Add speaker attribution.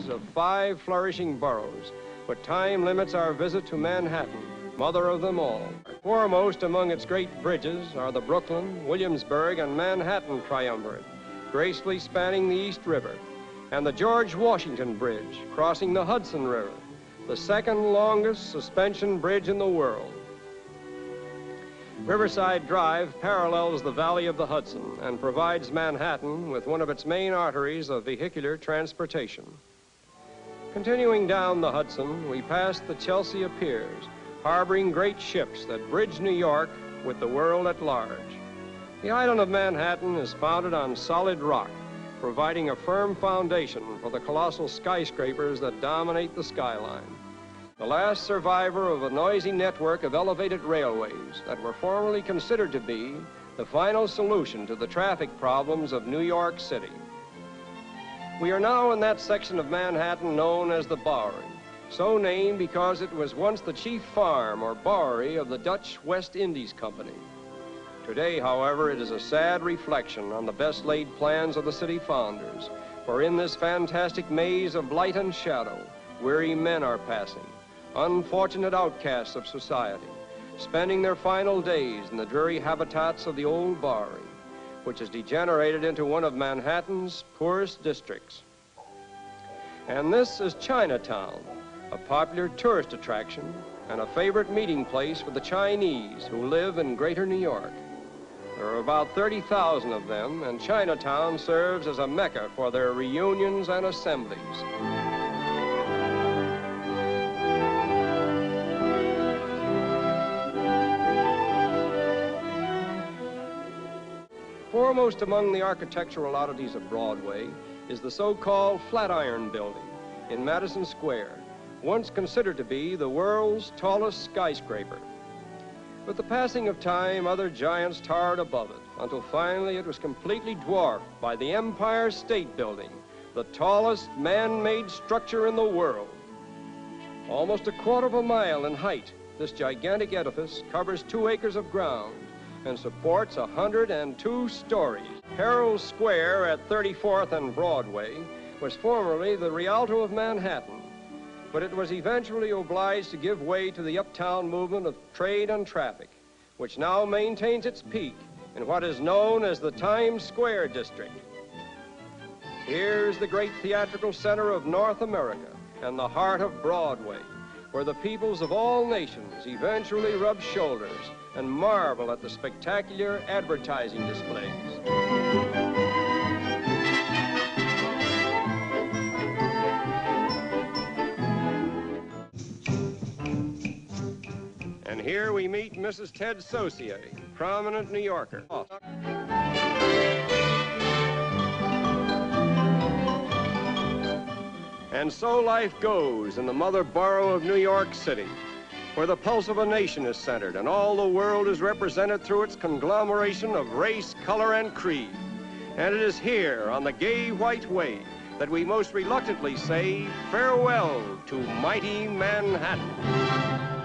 Speaker 1: cities of 5 flourishing boroughs, but time limits our visit to Manhattan, mother of them all. Foremost among its great bridges are the Brooklyn, Williamsburg, and Manhattan triumvirate, gracefully spanning the East River, and the George Washington Bridge, crossing the Hudson River, the second longest suspension bridge in the world. Riverside Drive parallels the valley of the Hudson and provides Manhattan with one of its main arteries of vehicular transportation. Continuing down the Hudson, we pass the Chelsea Piers, harboring great ships that bridge New York with the world at large. The island of Manhattan is founded on solid rock, providing a firm foundation for the colossal skyscrapers that dominate the skyline. The last survivor of a noisy network of elevated railways that were formerly considered to be the final solution to the traffic problems of New York City. We are now in that section of Manhattan known as the Bowery, so named because it was once the chief farm or bowery of the Dutch West Indies Company. Today, however, it is a sad reflection on the best laid plans of the city founders, for in this fantastic maze of light and shadow, weary men are passing, unfortunate outcasts of society, spending their final days in the dreary habitats of the old Bowery, which has degenerated into one of Manhattan's poorest districts. And this is Chinatown, a popular tourist attraction and a favorite meeting place for the Chinese who live in Greater New York. There are about 30,000 of them, and Chinatown serves as a mecca for their reunions and assemblies. Foremost among the architectural oddities of Broadway is the so-called Flatiron Building in Madison Square, once considered to be the world's tallest skyscraper. With the passing of time, other giants towered above it, until finally it was completely dwarfed by the Empire State Building, the tallest man-made structure in the world. Almost a quarter of a mile in height, this gigantic edifice covers 2 acres of ground and supports 102 stories. Herald Square at 34th and Broadway was formerly the Rialto of Manhattan, but it was eventually obliged to give way to the uptown movement of trade and traffic, which now maintains its peak in what is known as the Times Square district. Here's the great theatrical center of North America and the heart of Broadway, where the peoples of all nations eventually rub shoulders and marvel at the spectacular advertising displays. And here we meet Mrs. Ted Saucier, prominent New Yorker. And so life goes in the mother borough of New York City, where the pulse of a nation is centered and all the world is represented through its conglomeration of race, color, and creed. And it is here, on the gay white way, that we most reluctantly say farewell to mighty Manhattan.